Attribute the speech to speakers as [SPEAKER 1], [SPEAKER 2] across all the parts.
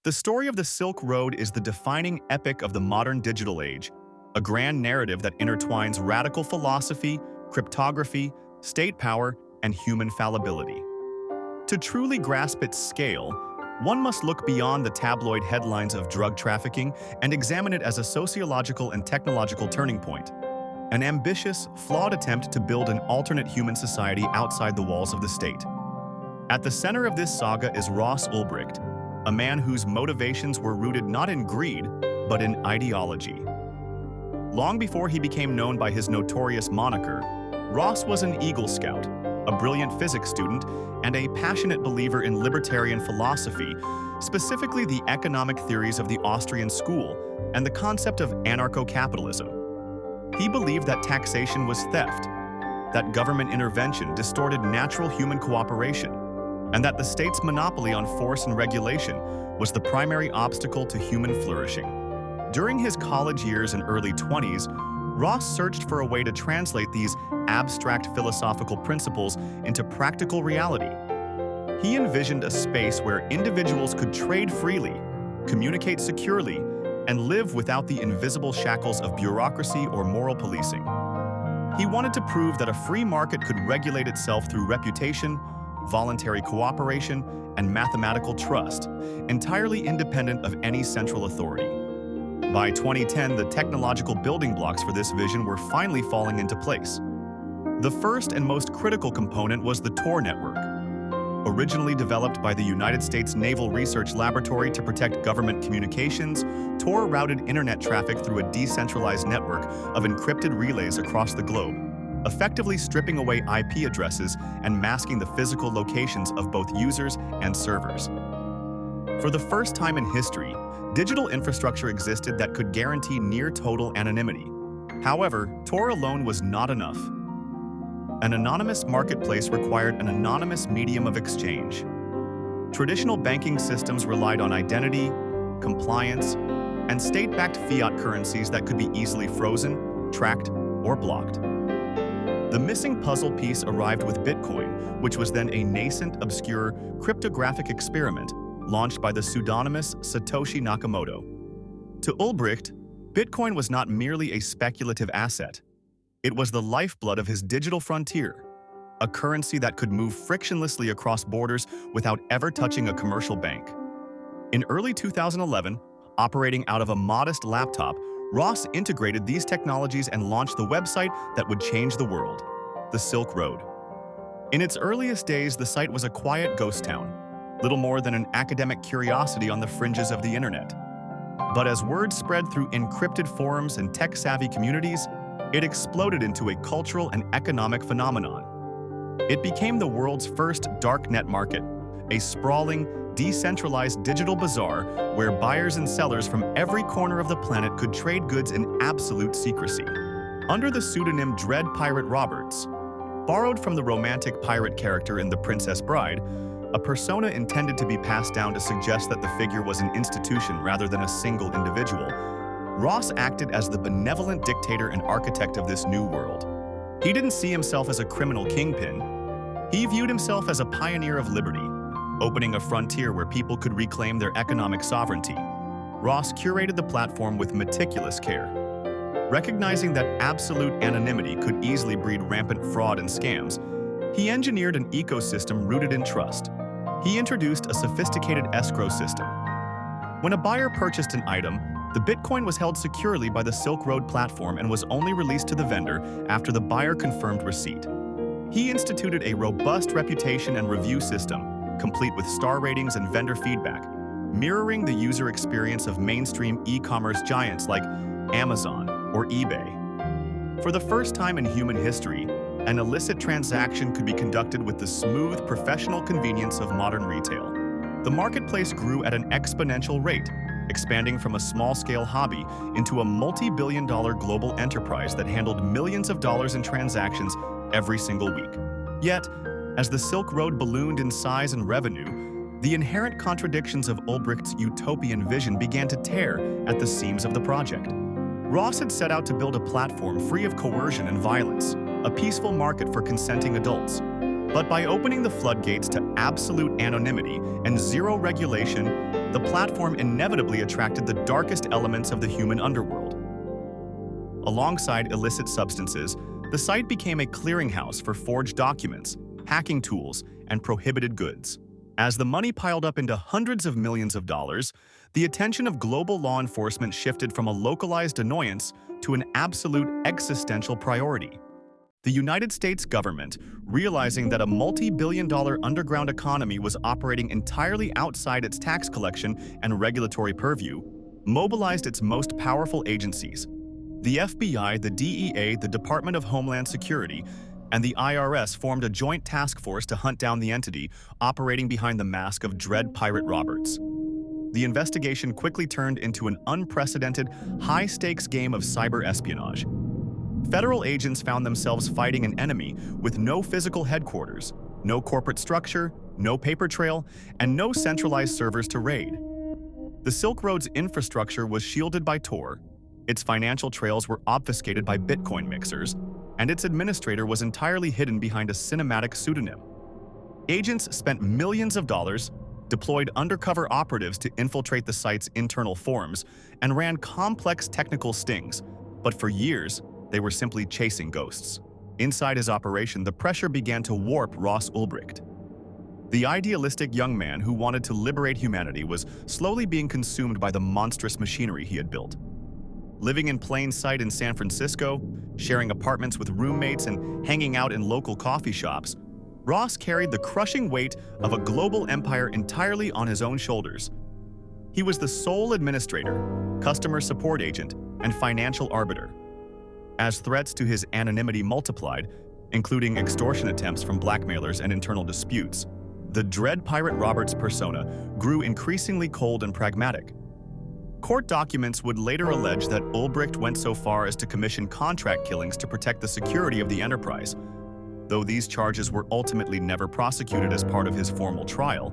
[SPEAKER 1] The story of the Silk Road is the defining epic of the modern digital age, a grand narrative that intertwines radical philosophy, cryptography, state power, and human fallibility. To truly grasp its scale, one must look beyond the tabloid headlines of drug trafficking and examine it as a sociological and technological turning point, an ambitious, flawed attempt to build an alternate human society outside the walls of the state. At the center of this saga is Ross Ulbricht, a man whose motivations were rooted not in greed, but in ideology. Long before he became known by his notorious moniker, Ross was an Eagle Scout, a brilliant physics student, and a passionate believer in libertarian philosophy, specifically the economic theories of the Austrian school and the concept of anarcho-capitalism. He believed that taxation was theft, that government intervention distorted natural human cooperation, and that the state's monopoly on force and regulation was the primary obstacle to human flourishing. During his college years and early 20s, Ross searched for a way to translate these abstract philosophical principles into practical reality. He envisioned a space where individuals could trade freely, communicate securely, and live without the invisible shackles of bureaucracy or moral policing. He wanted to prove that a free market could regulate itself through reputation, voluntary cooperation, and mathematical trust, entirely independent of any central authority. By 2010, the technological building blocks for this vision were finally falling into place. The first and most critical component was the Tor network. Originally developed by the United States Naval Research Laboratory to protect government communications, Tor routed internet traffic through a decentralized network of encrypted relays across the globe, effectively stripping away IP addresses and masking the physical locations of both users and servers. For the first time in history, digital infrastructure existed that could guarantee near-total anonymity. However, Tor alone was not enough. An anonymous marketplace required an anonymous medium of exchange. Traditional banking systems relied on identity, compliance, and state-backed fiat currencies that could be easily frozen, tracked, or blocked. The missing puzzle piece arrived with Bitcoin, which was then a nascent, obscure, cryptographic experiment launched by the pseudonymous Satoshi Nakamoto. To Ulbricht, Bitcoin was not merely a speculative asset. It was the lifeblood of his digital frontier, a currency that could move frictionlessly across borders without ever touching a commercial bank. In early 2011, operating out of a modest laptop, Ross integrated these technologies and launched the website that would change the world, the Silk Road. In its earliest days, the site was a quiet ghost town, little more than an academic curiosity on the fringes of the internet. But as word spread through encrypted forums and tech-savvy communities, it exploded into a cultural and economic phenomenon. It became the world's first darknet market, a sprawling, decentralized digital bazaar where buyers and sellers from every corner of the planet could trade goods in absolute secrecy. Under the pseudonym Dread Pirate Roberts, borrowed from the romantic pirate character in The Princess Bride, a persona intended to be passed down to suggest that the figure was an institution rather than a single individual, Ross acted as the benevolent dictator and architect of this new world. He didn't see himself as a criminal kingpin. He viewed himself as a pioneer of liberty, opening a frontier where people could reclaim their economic sovereignty. Ross curated the platform with meticulous care. Recognizing that absolute anonymity could easily breed rampant fraud and scams, he engineered an ecosystem rooted in trust. He introduced a sophisticated escrow system. When a buyer purchased an item, the Bitcoin was held securely by the Silk Road platform and was only released to the vendor after the buyer confirmed receipt. He instituted a robust reputation and review system, complete with star ratings and vendor feedback, mirroring the user experience of mainstream e-commerce giants like Amazon or eBay. For the first time in human history, an illicit transaction could be conducted with the smooth, professional convenience of modern retail. The marketplace grew at an exponential rate, expanding from a small-scale hobby into a multi-billion-dollar global enterprise that handled millions of dollars in transactions every single week. Yet, as the Silk Road ballooned in size and revenue, the inherent contradictions of Ulbricht's utopian vision began to tear at the seams of the project. Ross had set out to build a platform free of coercion and violence, a peaceful market for consenting adults. But by opening the floodgates to absolute anonymity and zero regulation, the platform inevitably attracted the darkest elements of the human underworld. Alongside illicit substances, the site became a clearinghouse for forged documents, hacking tools, and prohibited goods. As the money piled up into hundreds of millions of dollars, the attention of global law enforcement shifted from a localized annoyance to an absolute existential priority. The United States government, realizing that a multi-billion-dollar underground economy was operating entirely outside its tax collection and regulatory purview, mobilized its most powerful agencies. The FBI, the DEA, the Department of Homeland Security, and the IRS formed a joint task force to hunt down the entity operating behind the mask of Dread Pirate Roberts. The investigation quickly turned into an unprecedented, high-stakes game of cyber espionage. Federal agents found themselves fighting an enemy with no physical headquarters, no corporate structure, no paper trail, and no centralized servers to raid. The Silk Road's infrastructure was shielded by Tor, its financial trails were obfuscated by Bitcoin mixers, and its administrator was entirely hidden behind a cinematic pseudonym. Agents spent millions of dollars, deployed undercover operatives to infiltrate the site's internal forums, and ran complex technical stings, but for years, they were simply chasing ghosts. Inside his operation, the pressure began to warp Ross Ulbricht. The idealistic young man who wanted to liberate humanity was slowly being consumed by the monstrous machinery he had built. Living in plain sight in San Francisco, sharing apartments with roommates, and hanging out in local coffee shops, Ross carried the crushing weight of a global empire entirely on his own shoulders. He was the sole administrator, customer support agent, and financial arbiter. As threats to his anonymity multiplied, including extortion attempts from blackmailers and internal disputes, the Dread Pirate Roberts persona grew increasingly cold and pragmatic. Court documents would later allege that Ulbricht went so far as to commission contract killings to protect the security of the enterprise. Though these charges were ultimately never prosecuted as part of his formal trial,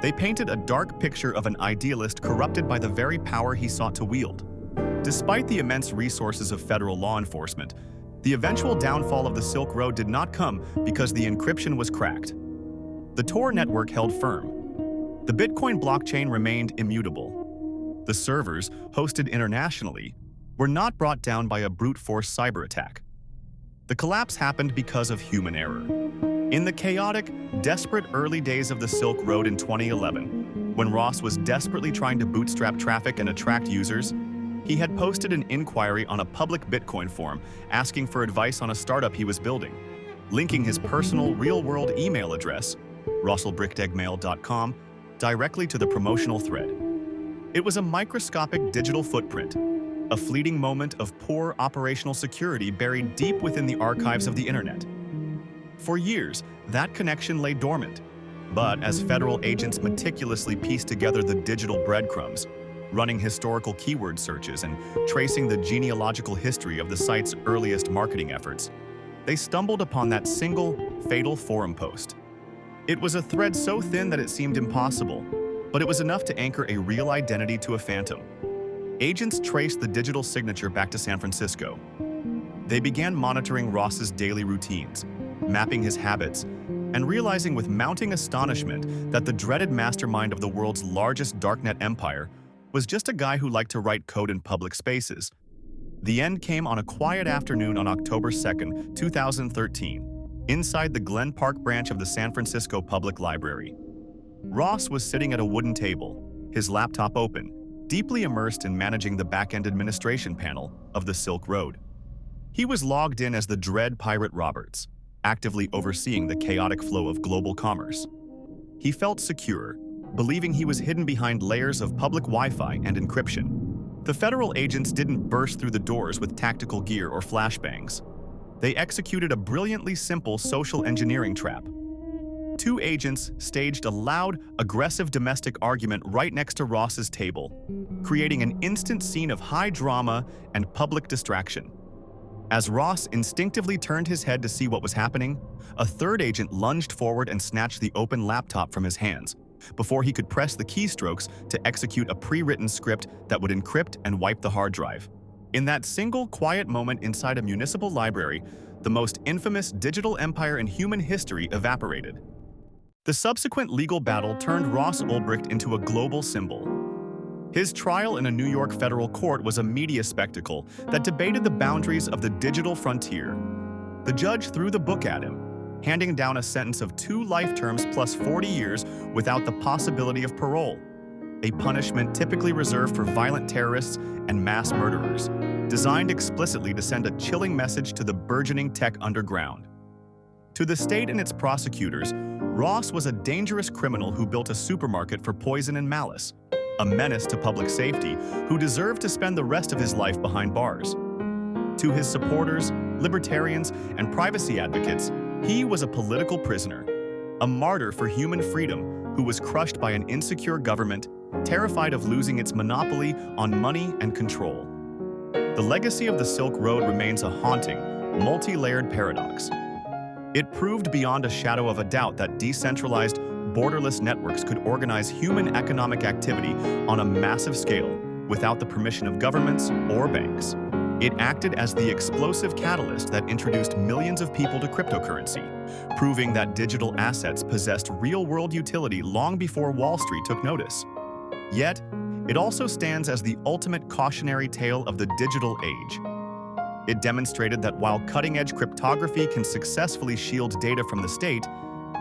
[SPEAKER 1] they painted a dark picture of an idealist corrupted by the very power he sought to wield. Despite the immense resources of federal law enforcement, the eventual downfall of the Silk Road did not come because the encryption was cracked. The Tor network held firm. The Bitcoin blockchain remained immutable. The servers, hosted internationally, were not brought down by a brute force cyber attack. The collapse happened because of human error. In the chaotic, desperate early days of the Silk Road in 2011, when Ross was desperately trying to bootstrap traffic and attract users, he had posted an inquiry on a public Bitcoin forum asking for advice on a startup he was building, linking his personal real-world email address, rossulbrichtgmail.com, directly to the promotional thread. It was a microscopic digital footprint, a fleeting moment of poor operational security buried deep within the archives of the internet. For years, that connection lay dormant, but as federal agents meticulously pieced together the digital breadcrumbs, running historical keyword searches and tracing the genealogical history of the site's earliest marketing efforts, they stumbled upon that single, fatal forum post. It was a thread so thin that it seemed impossible, but it was enough to anchor a real identity to a phantom. Agents traced the digital signature back to San Francisco. They began monitoring Ross's daily routines, mapping his habits, and realizing with mounting astonishment that the dreaded mastermind of the world's largest darknet empire was just a guy who liked to write code in public spaces. The end came on a quiet afternoon on October 2, 2013, inside the Glen Park branch of the San Francisco Public Library. Ross was sitting at a wooden table, his laptop open, deeply immersed in managing the back-end administration panel of the Silk Road. He was logged in as the Dread Pirate Roberts, actively overseeing the chaotic flow of global commerce. He felt secure, believing he was hidden behind layers of public Wi-Fi and encryption. The federal agents didn't burst through the doors with tactical gear or flashbangs. They executed a brilliantly simple social engineering trap. Two agents staged a loud, aggressive domestic argument right next to Ross's table, creating an instant scene of high drama and public distraction. As Ross instinctively turned his head to see what was happening, a third agent lunged forward and snatched the open laptop from his hands, before he could press the keystrokes to execute a pre-written script that would encrypt and wipe the hard drive. In that single quiet moment inside a municipal library, the most infamous digital empire in human history evaporated. The subsequent legal battle turned Ross Ulbricht into a global symbol. His trial in a New York federal court was a media spectacle that debated the boundaries of the digital frontier. The judge threw the book at him, handing down a sentence of 2 life terms plus 40 years without the possibility of parole, a punishment typically reserved for violent terrorists and mass murderers, designed explicitly to send a chilling message to the burgeoning tech underground. To the state and its prosecutors, Ross was a dangerous criminal who built a supermarket for poison and malice, a menace to public safety who deserved to spend the rest of his life behind bars. To his supporters, libertarians, and privacy advocates, he was a political prisoner, a martyr for human freedom who was crushed by an insecure government, terrified of losing its monopoly on money and control. The legacy of the Silk Road remains a haunting, multi-layered paradox. It proved beyond a shadow of a doubt that decentralized, borderless networks could organize human economic activity on a massive scale without the permission of governments or banks. It acted as the explosive catalyst that introduced millions of people to cryptocurrency, proving that digital assets possessed real-world utility long before Wall Street took notice. Yet, it also stands as the ultimate cautionary tale of the digital age. It demonstrated that while cutting-edge cryptography can successfully shield data from the state,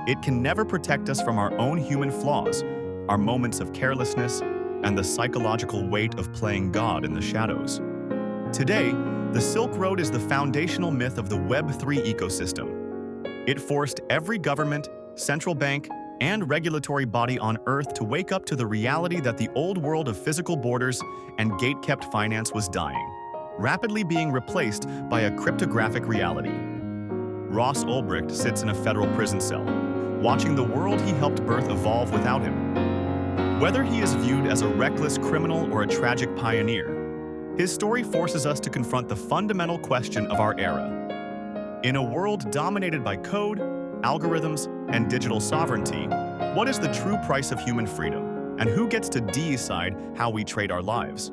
[SPEAKER 1] it can never protect us from our own human flaws, our moments of carelessness, and the psychological weight of playing God in the shadows. Today, the Silk Road is the foundational myth of the Web3 ecosystem. It forced every government, central bank, and regulatory body on Earth to wake up to the reality that the old world of physical borders and gate-kept finance was dying, rapidly being replaced by a cryptographic reality. Ross Ulbricht sits in a federal prison cell, watching the world he helped birth evolve without him. Whether he is viewed as a reckless criminal or a tragic pioneer, his story forces us to confront the fundamental question of our era. In a world dominated by code, algorithms, and digital sovereignty, what is the true price of human freedom, and who gets to decide how we trade our lives?